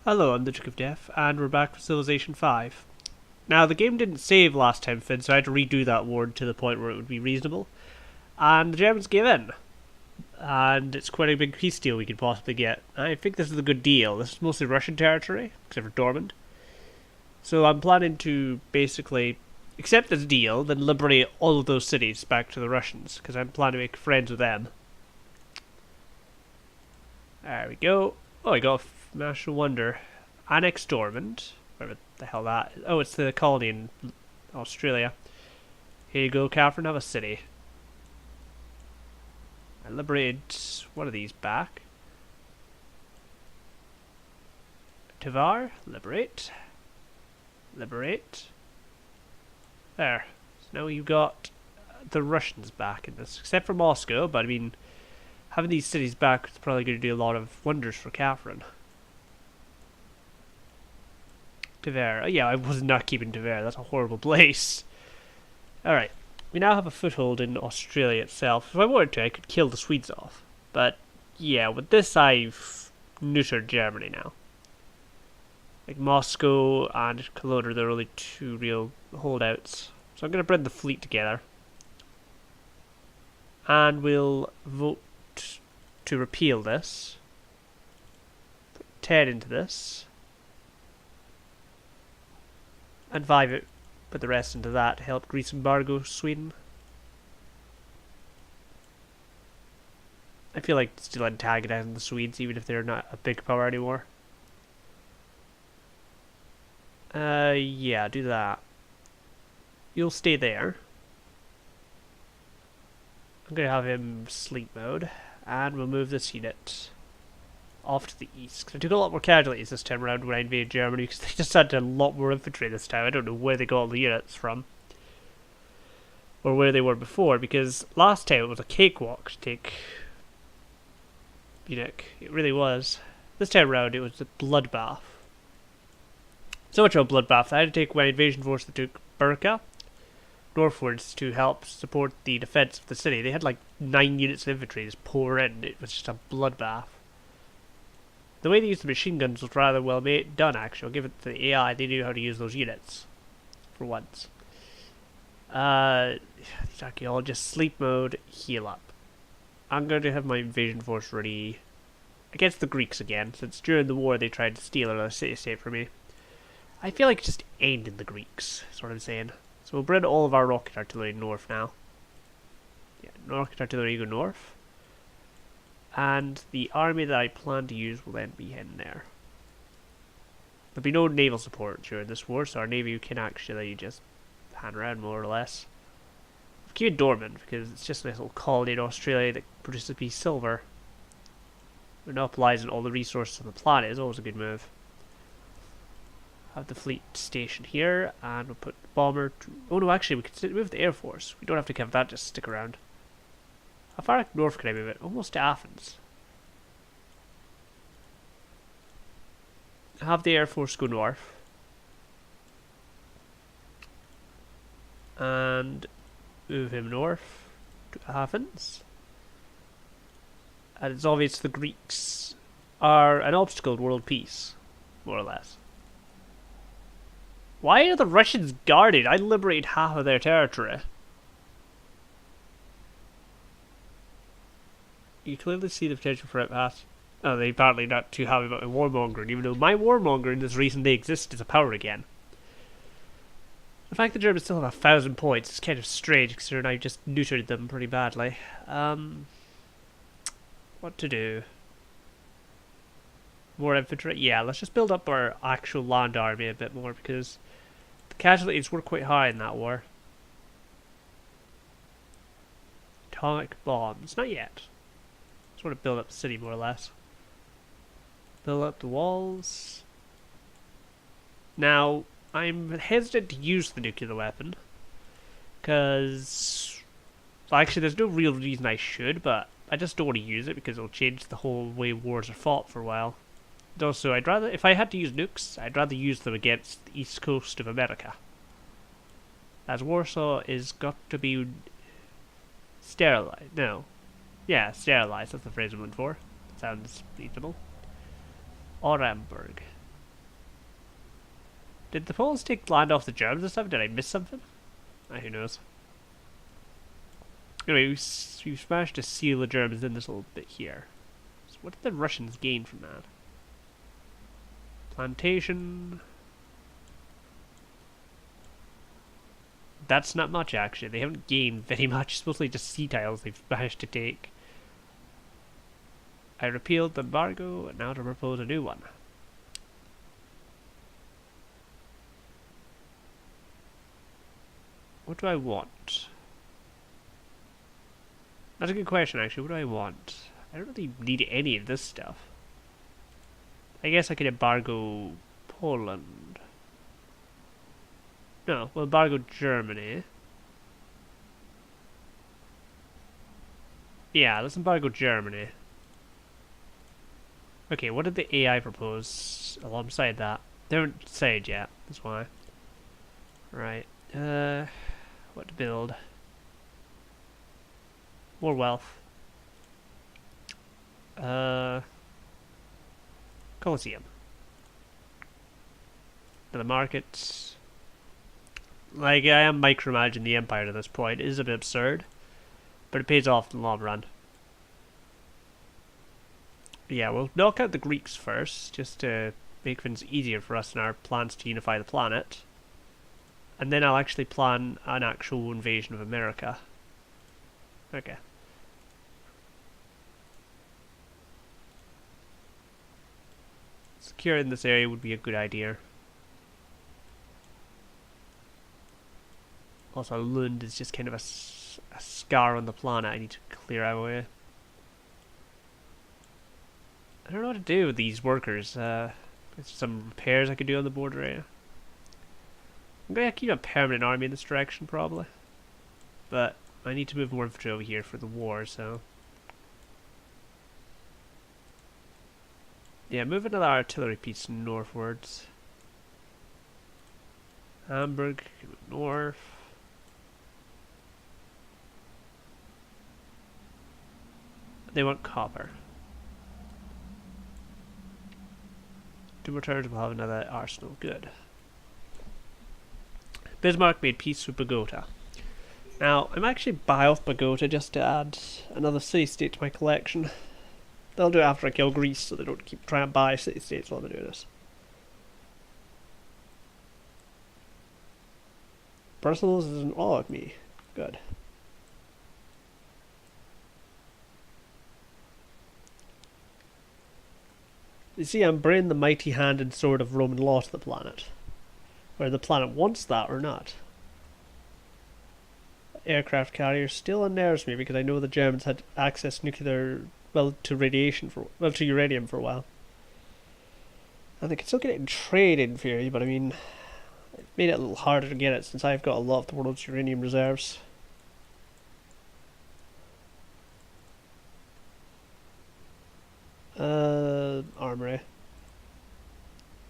Hello, I'm the Duke of Death, and we're back for Civilization 5. Now, the game didn't save last time, Finn, so I had to redo that ward to the point where it would be reasonable. And the Germans gave in. And it's quite a big peace deal we could possibly get. I think this is a good deal. This is mostly Russian territory, except for Dortmund. So I'm planning to basically accept this deal, then liberate all of those cities back to the Russians, because I'm planning to make friends with them. There we go. Oh, I got a national wonder. Annex Dortmund. Whatever the hell that is. Oh, it's the colony in Australia. Here you go, Catherine. Have a city. I liberated one of these back. Tivar. Liberate. Liberate. There. So now you've got the Russians back in this. Except for Moscow, but I mean, having these cities back is probably going to do a lot of wonders for Catherine. Tver. Oh, yeah, I was not keeping Tver. That's a horrible place. Alright. We now have a foothold in Australia itself. If I wanted to, I could kill the Swedes off. But, yeah, with this, I've neutered Germany now. Like, Moscow and Cologne are the only two real holdouts. So I'm going to bring the fleet together. And we'll vote to repeal this. Put 10 into this. And 5 put the rest into that to help Greece embargo Sweden. I feel like still antagonizing the Swedes even if they're not a big power anymore. Yeah, do that. You'll stay there. I'm gonna have him sleep mode, and we'll move this unit off to the east. Because I took a lot more casualties this time around when I invaded Germany, because they just had a lot more infantry this time. I don't know where they got all the units from. Or where they were before, because last time it was a cakewalk to take Munich. It really was. This time around it was a bloodbath. So much of a bloodbath that I had to take my invasion force that took Burka northwards to help support the defense of the city. They had like 9 units of infantry just pour in. It was just a bloodbath. The way they used the machine guns was rather well done, actually. I'll give it to the AI. They knew how to use those units. For once. These archaeologists, sleep mode, heal up. I'm going to have my invasion force ready against the Greeks again, since during the war they tried to steal another city-state from me. I feel like just ending the Greeks, is what I'm saying. So we'll bring all of our rocket artillery north now. Yeah, rocket artillery go north. And the army that I plan to use will then be heading there. There'll be no naval support during this war, so our navy can actually just hang around more or less. I'll keep it dormant because it's just a nice little colony in Australia that produces a piece of silver. Monopolizing all the resources on the planet is always a good move. Have the fleet station here, and we'll put the bomber to... Oh no, actually, we could move the air force. We don't have to have that just stick around. How far north can I move it? Almost to Athens. Have the Air Force go north. And move him north to Athens. And it's obvious the Greeks are an obstacle to world peace, more or less. Why are the Russians guarded? I liberated half of their territory. You clearly see the potential for outpass. Oh, they apparently not too happy about my warmongering, even though my warmongering this reason they exist is a power again. The fact the Germans still have 1,000 points is kind of strange, considering I just neutered them pretty badly. What to do? More infantry? Yeah, let's just build up our actual land army a bit more, because the casualties were quite high in that war. Atomic bombs. Not yet. Sort of build up the city more or less. Build up the walls. Now, I'm hesitant to use the nuclear weapon. Because... Well, actually, there's no real reason I should, but I just don't want to use it because it'll change the whole way wars are fought for a while. And also, I'd rather... If I had to use nukes, I'd rather use them against the east coast of America. As Warsaw is got to be... sterilized. No. Yeah, sterilized, that's the phrase I'm looking for. Sounds reasonable. Orenburg. Did the Poles take land off the Germans and stuff? Did I miss something? Who knows. Anyway, we've managed to seal the Germans in this little bit here. So what did the Russians gain from that? Plantation. That's not much, actually. They haven't gained very much. It's mostly just sea tiles they've managed to take. I repealed the embargo, and now to propose a new one. What do I want? That's a good question, actually. What do I want? I don't really need any of this stuff. I guess I could embargo Poland. No, we'll embargo Germany. Yeah, let's embargo Germany. Okay, what did the AI propose alongside that? They haven't said yet, that's why. Right, what to build? More wealth. Colosseum. To the markets. Like, I am micromanaging the empire at this point. It is a bit absurd, but it pays off in the long run. Yeah, we'll knock out the Greeks first, just to make things easier for us in our plans to unify the planet. And then I'll actually plan an actual invasion of America. Okay. Securing this area would be a good idea. Also, Lund is just kind of a scar on the planet I need to clear out away. I don't know what to do with these workers. There's some repairs I could do on the border area. I'm going to keep a permanent army in this direction, probably. But I need to move more infantry over here for the war, so... Yeah, move another artillery piece northwards. Hamburg, north. They want copper. 2 more turns, we'll have another arsenal. Good. Bismarck made peace with Bogota. Now, I might actually buy off Bogota just to add another city-state to my collection. They'll do it after I kill Greece, so they don't keep trying to buy city-states while I'm doing this. Brussels is in awe of me. Good. You see, I'm bringing the mighty hand and sword of Roman law to the planet. Whether the planet wants that or not. Aircraft carrier still unnerves me because I know the Germans had access to nuclear, to radiation to uranium for a while. And they can still get it in trade in theory, but I mean, it made it a little harder to get it since I've got a lot of the world's uranium reserves. Armory.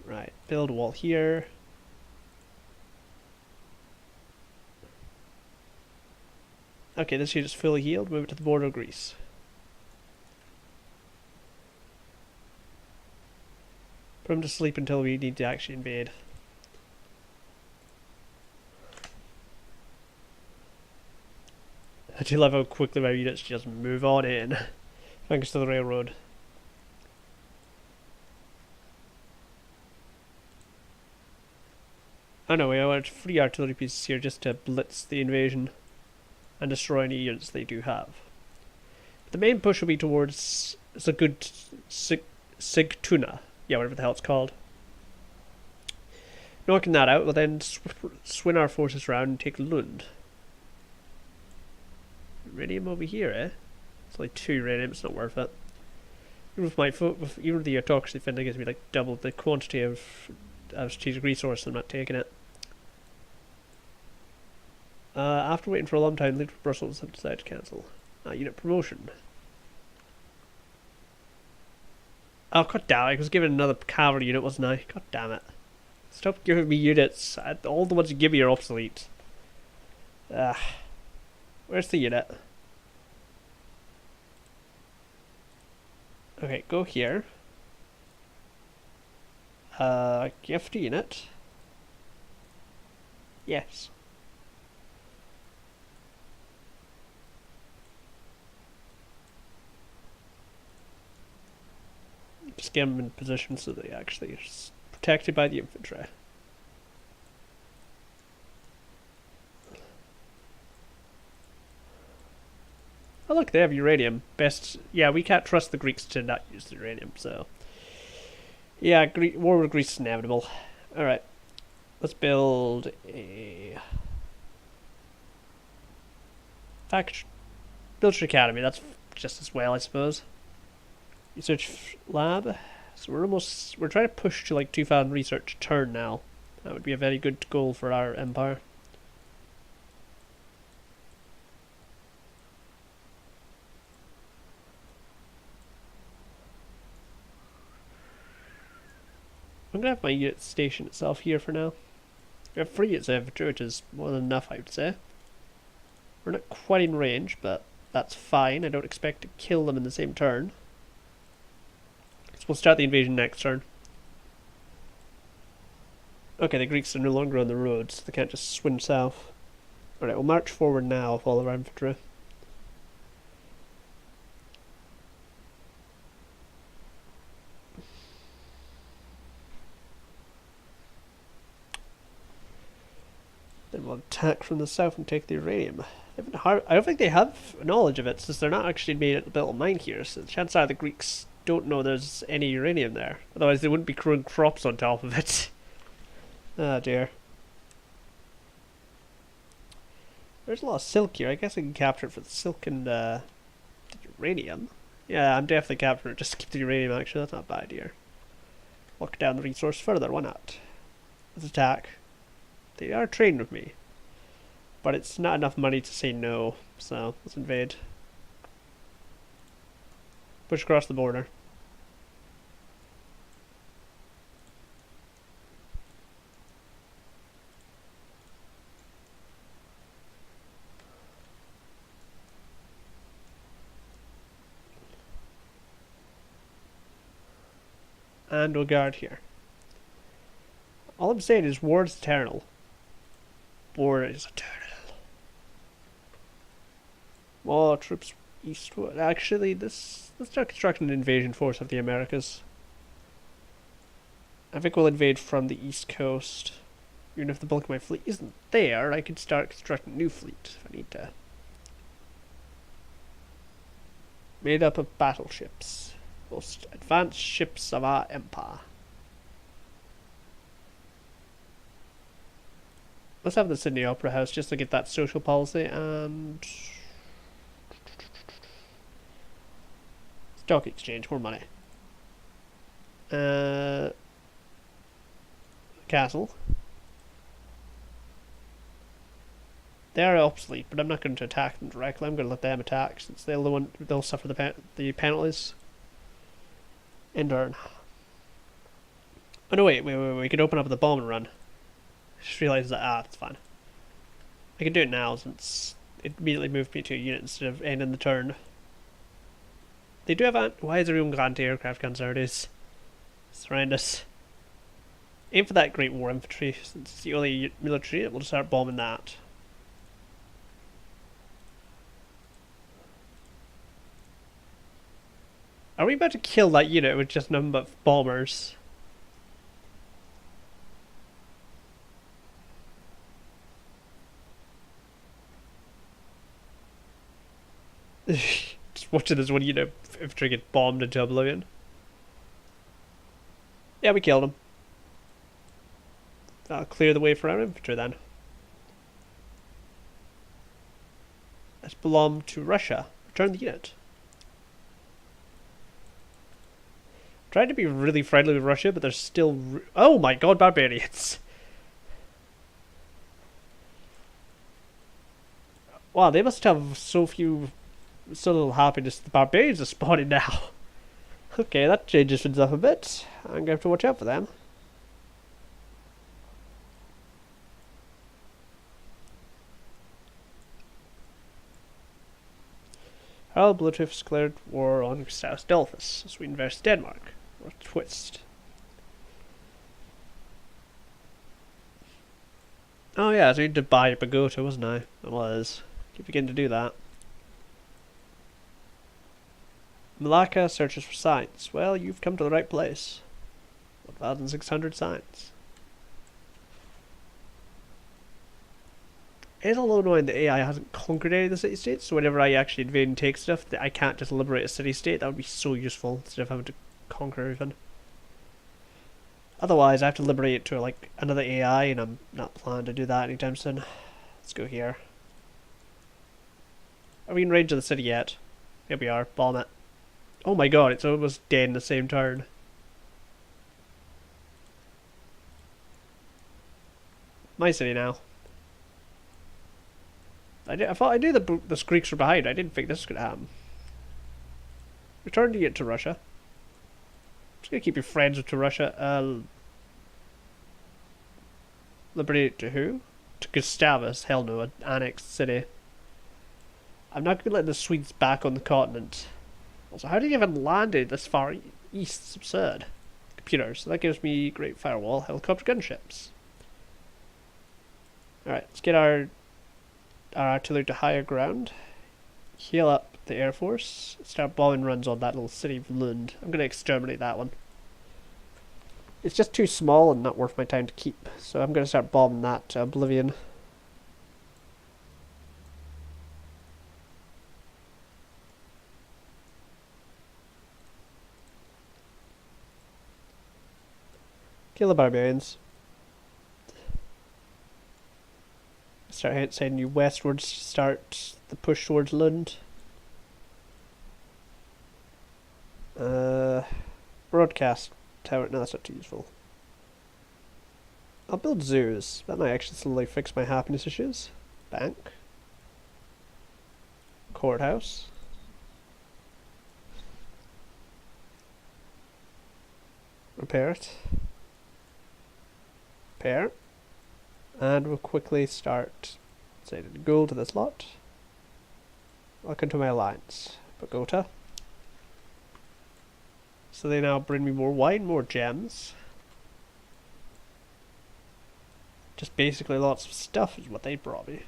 Right, build a wall here. Okay, this unit's fully healed. Move it to the border of Greece. Put him to sleep until we need to actually invade. I do love how quickly my units just move on in, thanks to the railroad. Oh no, I want 3 artillery pieces here just to blitz the invasion and destroy any units they do have. The main push will be towards Sigtuna. Yeah, whatever the hell it's called. Knocking that out, we'll then swing our forces around and take Lund. Uranium over here, eh? It's only 2 uranium, it's not worth it. Even with the autocracy thing, that gives me like double the quantity of strategic resource, I'm not taking it. After waiting for a long time, Brussels have decided to cancel. Unit promotion. Oh, god damn it, I was given another cavalry unit, wasn't I? God damn it. Stop giving me units. All the ones you give me are obsolete. Where's the unit? Okay, go here. Gift unit. Yes. Just get them in position so they actually are protected by the infantry. Oh look, they have uranium. Best, yeah, we can't trust the Greeks to not use the uranium, so... Yeah, war with Greece is inevitable. Alright, let's build a... military academy, that's just as well, I suppose. Research lab. So we're trying to push to like 2,000 research turn now. That would be a very good goal for our empire. I'm gonna have my unit station itself here for now. We have 3 units of infantry, which is more than enough, I would say. We're not quite in range, but that's fine. I don't expect to kill them in the same turn. So we'll start the invasion next turn. Okay, the Greeks are no longer on the road, so they can't just swing south. Alright, we'll march forward now with all of our infantry. Then we'll attack from the south and take the uranium. I don't think they have knowledge of it, since they're not actually made a little mine here, so the chances are the Greeks don't know there's any uranium there. Otherwise they wouldn't be growing crops on top of it. Oh dear. There's a lot of silk here. I guess I can capture it for the silk and the uranium. Yeah, I'm definitely capturing it just to keep the uranium actually. That's not bad here. Lock down the resource further, why not? Let's attack. They are trained with me. But it's not enough money to say no, so let's invade. Push across the border. And we'll guard here. All I'm saying is war is eternal. War is eternal. More troops eastward. Actually, let's start constructing an invasion force of the Americas. I think we'll invade from the east coast. Even if the bulk of my fleet isn't there, I can start constructing a new fleet if I need to. Made up of battleships. Most advanced ships of our empire. Let's have this in the Opera House just to get that social policy and... Stock exchange, more money. Castle. They are obsolete, but I'm not going to attack them directly. I'm going to let them attack since they'll suffer the penalties. And earn. Oh no, wait, we could open up the bomb and run. Just realised that, that's fine. I can do it now since it immediately moved me to a unit instead of ending the turn. They do have why is everyone got anti-aircraft guns nowadays? It's horrendous. Aim for that Great War infantry since it's the only military that will start bombing that. Are we about to kill that unit with just nothing but bombers? Just watching this one unit infantry get bombed into oblivion. Yeah, we killed him. That'll clear the way for our infantry then. This belonged to Russia. Return the unit. Trying to be really friendly with Russia, but they're still... oh my god, barbarians! Wow, they must have so little happiness. The barbarians are spawning now. Okay, that changes things up a bit. I'm going to have to watch out for them. Harald Bluetooth declared war on South Delphus, Sweden versus Denmark. Or twist. Oh yeah, I need to buy a pagoda, wasn't I? I was. Keep beginning to do that. Malacca searches for signs. Well, you've come to the right place. 1,600 signs. It is a little annoying that AI hasn't conquered any of the city-states, so whenever I actually invade and take stuff, I can't just liberate a city-state. That would be so useful, instead of having to conquer everything. Otherwise, I have to liberate it to like another AI, and I'm not planning to do that anytime soon. Let's go here. Are we in range of the city yet? Here we are. Bomb it. Oh my god, it's almost dead in the same turn. My city now. I thought I knew the Greeks were behind. I didn't think this was going to happen. Return to Russia. I'm just going to keep you friends with Russia. Liberate to who? To Gustavus. Hell no, an annexed city. I'm not going to let the Swedes back on the continent. Also, how did you even land it this far east? It's absurd. Computers. So that gives me Great Firewall, helicopter gunships. Alright, let's get our artillery to higher ground. Heal up the Air Force. Start bombing runs on that little city of Lund. I'm going to exterminate that one. It's just too small and not worth my time to keep. So I'm going to start bombing that to oblivion. Kill the barbarians. Start sending you westwards to start the push towards Lund. Broadcast tower. No, that's not too useful. I'll build zoos. That might actually slowly fix my happiness issues. Bank. Courthouse. Repair it. Repair. And we'll quickly start sending gold to this lot. Welcome to my alliance. Bogota. So they now bring me more wine, more gems. Just basically lots of stuff is what they brought me.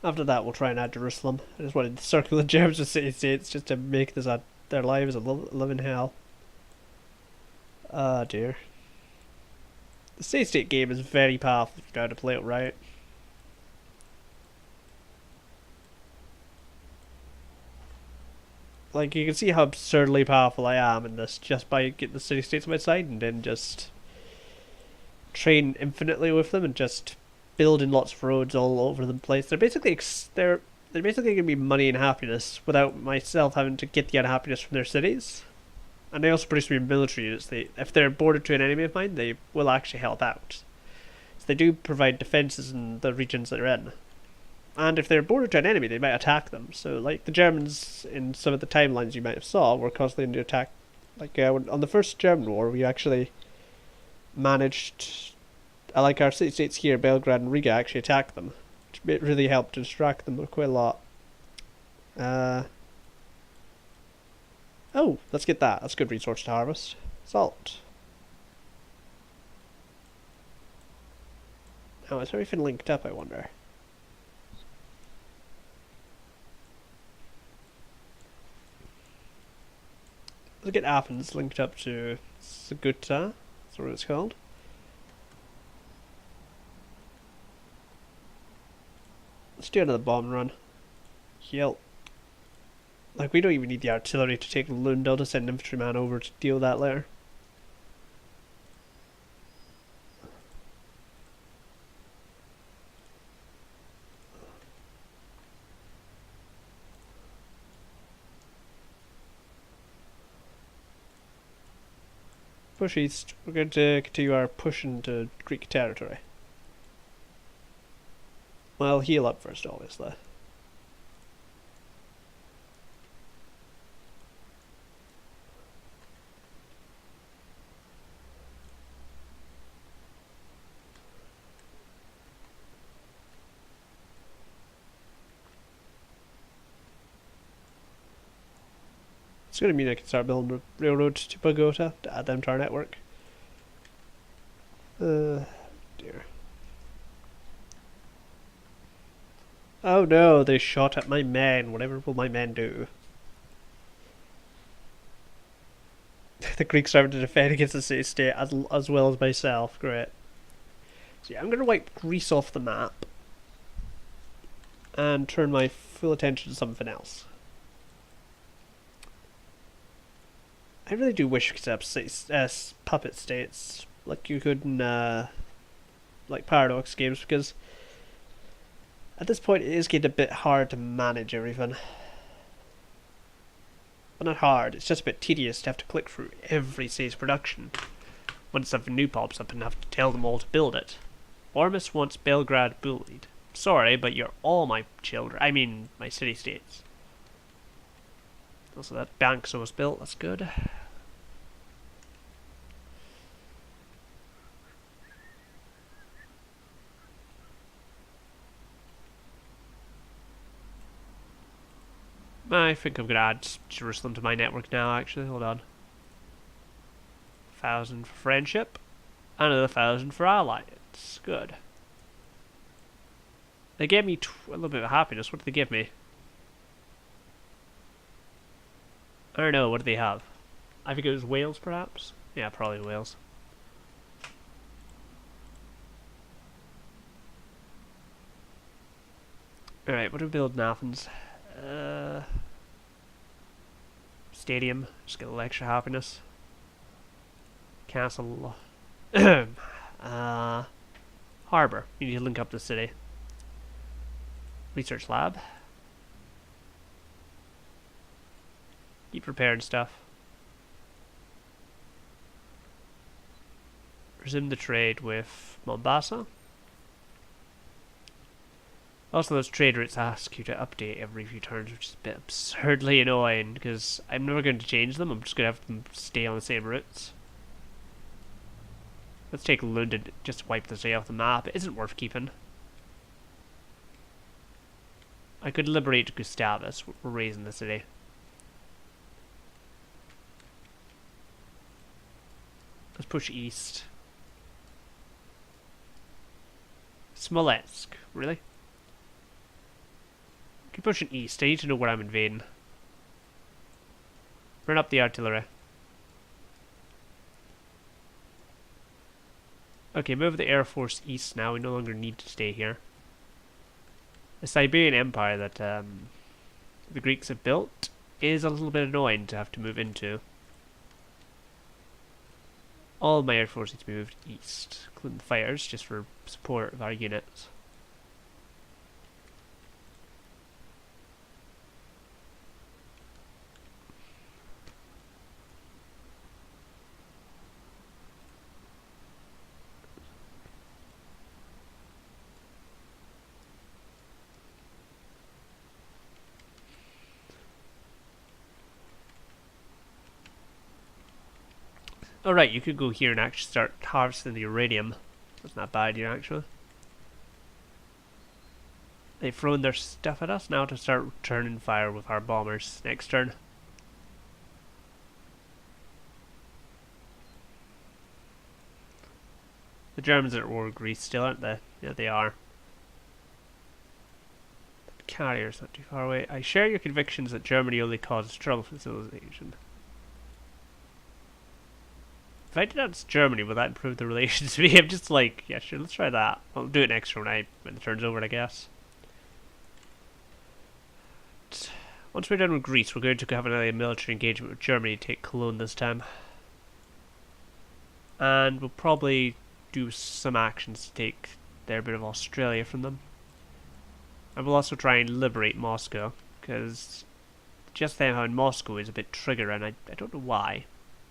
After that we'll try and add Jerusalem. I just wanted to circle the gems of city-states just to make this their lives a living hell. Ah dear. The city-state game is very powerful if you know how to play it right. Like, you can see how absurdly powerful I am in this just by getting the city-states on my side and then just train infinitely with them and just building lots of roads all over the place. They're basically they're basically giving me money and happiness without myself having to get the unhappiness from their cities. And they also produce me military units. If they're bordered to an enemy of mine, they will actually help out. So they do provide defences in the regions that they're in. And if they're bordered to an enemy, they might attack them. So, like, the Germans in some of the timelines you might have saw were constantly under attack. Like, on the first German war, we actually managed, like our city-states here, Belgrade and Riga, actually attacked them. Which really helped to distract them quite a lot. Oh, let's get that. That's a good resource to harvest. Salt. Now, is everything linked up, I wonder? Let's get Athens linked up to Saguta. That's what it's called. Let's do another bomb run. Heal. Like, we don't even need the artillery to take Lund. I'll just send an infantryman over to deal with that later. Push east. We're going to continue our push into Greek territory. Well, heal up first, obviously. It's going to mean I can start building a railroad to Bogota to add them to our network. Dear. Oh no, they shot at my men. Whatever will my men do? The Greeks started to defend against the city state as well as myself. Great. So yeah, I'm going to wipe Greece off the map and turn my full attention to something else. I really do wish we could set up puppet states like you could in like Paradox games, because at this point it is getting a bit hard to manage everything. Well, not hard, it's just a bit tedious to have to click through every state's production when something new pops up and have to tell them all to build it. Ormus wants Belgrade bullied. Sorry, but you're all my children. I mean, my city-states. Also, that bank's almost built. That's good. I think I'm going to add Jerusalem to my network now, actually. Hold on. 1,000 for friendship. Another 1,000 for alliance. Good. They gave me a little bit of happiness. What did they give me? I don't know. What did they have? I think it was Wales, perhaps? Yeah, probably Wales. Alright, what do we build in Athens? Stadium. Just get a little extra happiness. Castle. Harbour. You need to link up the city. Research lab. Keep repairing stuff. Resume the trade with Mombasa. Also, those trade routes ask you to update every few turns, which is a bit absurdly annoying, because I'm never going to change them. I'm just going to have them stay on the same routes. Let's take London, just wipe this off the map. It isn't worth keeping. I could liberate Gustavus. We're raising the city. Let's push east. Smolensk, really? Keep pushing east. I need to know where I'm invading. Run up the artillery. Okay, move the Air Force east now. We no longer need to stay here. The Siberian Empire that the Greeks have built is a little bit annoying to have to move into. All my Air Force needs to be moved east, including the fires, just for support of our units. Alright, you could go here and actually start harvesting the uranium. That's not bad here, actually. They've thrown their stuff at us, now to start returning fire with our bombers next turn. The Germans are at war with Greece still, aren't they? Yeah, they are. The carrier's not too far away. I share your convictions that Germany only causes trouble for civilization. If I denounce Germany, will that improve the relations with me? I'm just like, yeah, sure, let's try that. I'll do it next when the turn's over, I guess. Once we're done with Greece, we're going to have another military engagement with Germany to take Cologne this time. And we'll probably do some actions to take their bit of Australia from them. And we'll also try and liberate Moscow, because just them having Moscow is a bit triggering. I don't know why.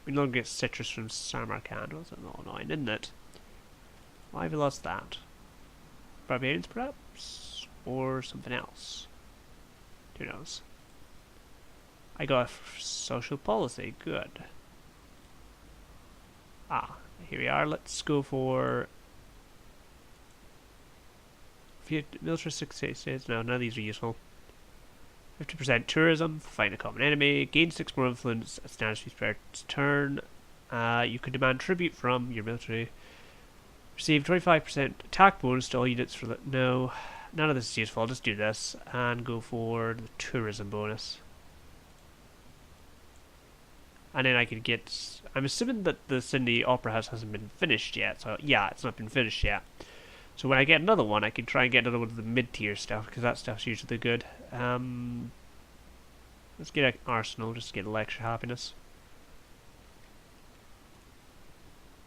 We no longer get citrus from Samarkand. Was it not annoying, isn't it? Why have we lost that? Barbarians, perhaps? Or something else? Who knows? I got a social policy. Good. Ah, here we are. Let's go for... military success. No, none of these are useful. 50% tourism, find a common enemy, gain 6 more influence as standard speech per turn. You can demand tribute from your military. Receive 25% attack bonus to all units for no, none of this is useful. I'll just do this and go for the tourism bonus. And then I could get... I'm assuming that the Sydney Opera House hasn't been finished yet. So yeah, it's not been finished yet. So when I get another one, I can try and get another one of the mid-tier stuff, because that stuff's usually good. Let's get an arsenal, just to get a little extra happiness.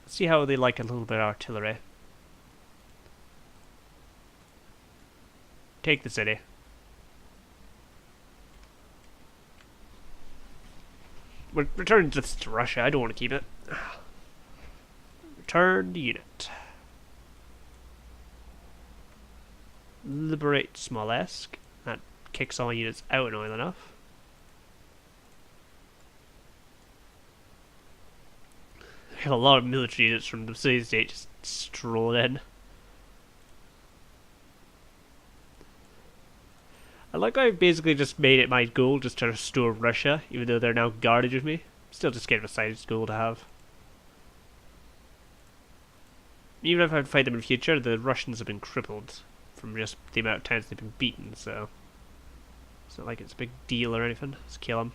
Let's see how they like a little bit of artillery. Take the city. We're returning this to Russia, I don't want to keep it. Return the unit. Liberate Smolensk. That kicks all units out annoying enough. We have a lot of military units from the city-state just strolled in. I like how I basically just made it my goal just to restore Russia, even though they're now guarded with me. Still just kind of a side goal to have. Even if I fight them in future, the Russians have been crippled from just the amount of times they've been beaten, so it's not like it's a big deal or anything. Let's kill them.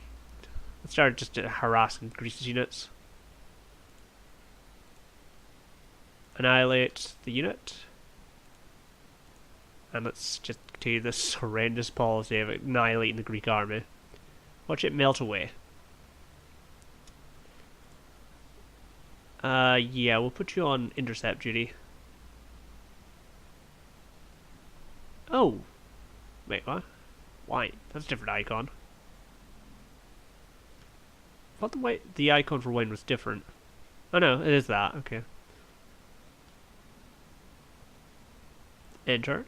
Let's start just harassing Greece's units. Annihilate the unit. And let's just continue this horrendous policy of annihilating the Greek army. Watch it melt away. Yeah, we'll put you on intercept duty. Oh! Wait, what? Why? That's a different icon. I thought the icon for wine was different. Oh no, it is that, okay. Enter.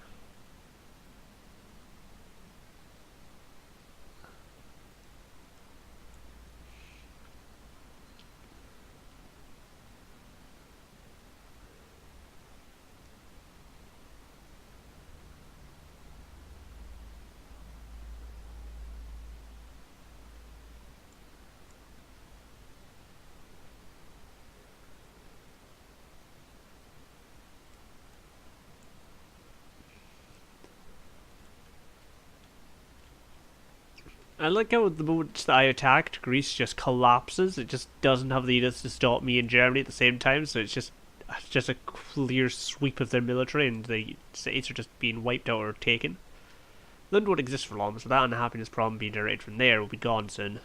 I like how the moment that I attacked, Greece just collapses. It just doesn't have the units to stop me in Germany at the same time, so it's just a clear sweep of their military, and the states are just being wiped out or taken. London won't exist for long, so that unhappiness problem being generated from there will be gone soon.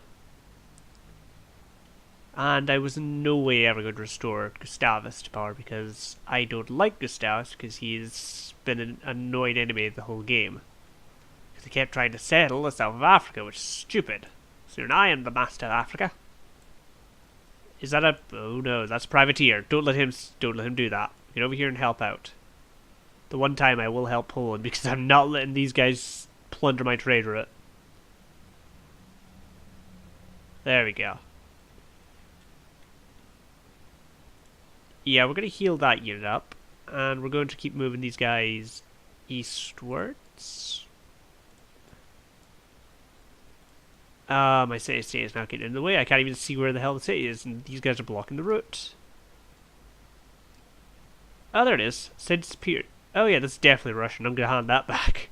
And I was in no way ever going to restore Gustavus to power, because I don't like Gustavus, because he's been an annoyed enemy the whole game. They kept trying to settle the south of Africa, which is stupid. Soon I am the master of Africa. Is that a... Oh no, that's a privateer. Don't let him do that. Get over here and help out. The one time I will help Poland, because I'm not letting these guys plunder my trade route. There we go. Yeah, we're going to heal that unit up. And we're going to keep moving these guys eastwards. My city is now getting in the way. I can't even see where the hell the city is, and these guys are blocking the route. Oh, there it is. Sid disappeared. Oh yeah, that's definitely Russian. I'm gonna hand that back.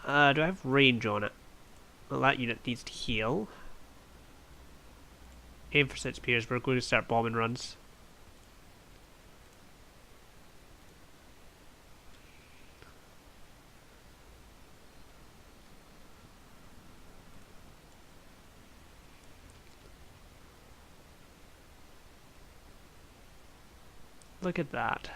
Do I have range on it? Well, that unit needs to heal. Aim for St. Petersburg. We're going to start bombing runs. Look at that.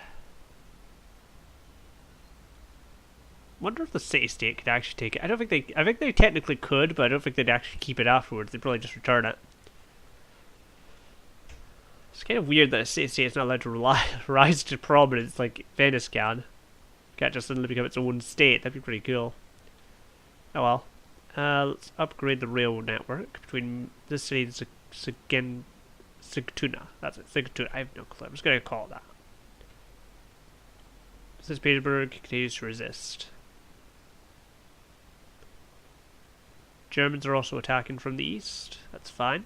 Wonder if the city-state could actually take it. I think they technically could, but I don't think they'd actually keep it afterwards. They'd probably just return it. It's kind of weird that a city-state is not allowed to rise to prominence like Venice can. Can't just suddenly become its own state. That'd be pretty cool. Oh well. Let's upgrade the rail network between this city and Sigtuna. That's it, Sigtuna. I have no clue. I'm just going to call it that. St. Petersburg continues to resist. Germans are also attacking from the east. That's fine.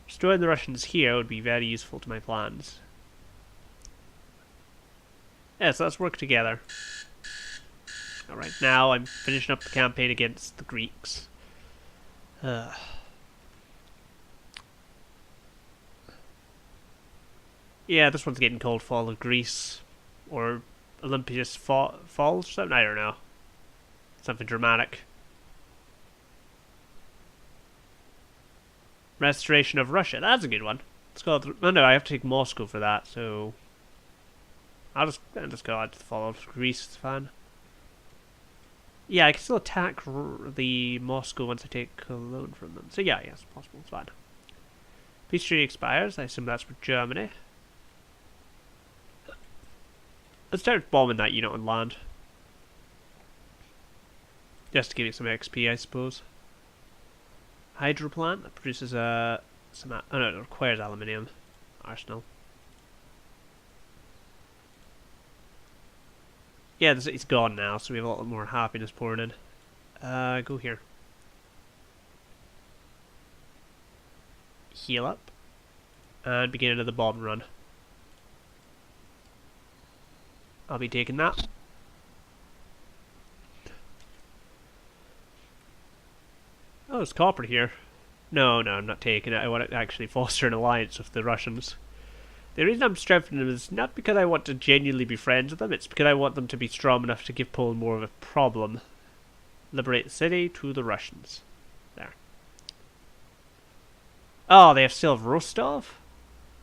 Destroying the Russians here would be very useful to my plans. Yeah, so let's work together. Alright, now I'm finishing up the campaign against the Greeks. Yeah, this one's getting called Fall of Greece. Or Olympus Falls or something? I don't know. Something dramatic. Restoration of Russia. That's a good one. Let's go. Oh no, I have to take Moscow for that, so I'll just go out to the Fall of Greece. It's fine. Yeah, I can still attack the Moscow once I take Cologne from them. So yeah, it's possible. It's fine. Peace treaty expires. I assume that's for Germany. Let's start bombing that unit on land. Just to give it some XP, I suppose. Hydro plant that produces some. Oh no, it requires aluminium. Arsenal. Yeah, it's gone now, so we have a lot more happiness pouring in. Go here. Heal up. And begin another bomb run. I'll be taking that. Oh, there's copper here. No, I'm not taking it. I want to actually foster an alliance with the Russians. The reason I'm strengthening them is not because I want to genuinely be friends with them, it's because I want them to be strong enough to give Poland more of a problem. Liberate the city to the Russians. There. Oh, they still have Rostov?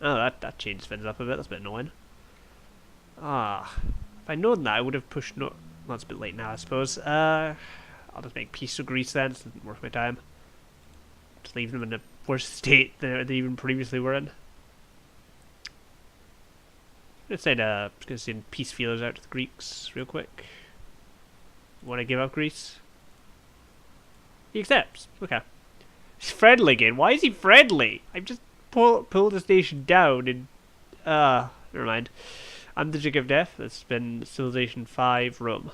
Oh, that changes things up a bit. That's a bit annoying. Ah. If I'd known that, I would have pushed no... Well, it's a bit late now, I suppose. I'll just make peace with Greece then. It didn't worth my time. Just leave them in a worse state than they even previously were in. I'm gonna send peace feelers out to the Greeks real quick. Want to give up Greece? He accepts. Okay. He's friendly again. Why is he friendly? I've just pulled the station down and... never mind. I'm the Jig of Death. That's been Civilization 5 Rome.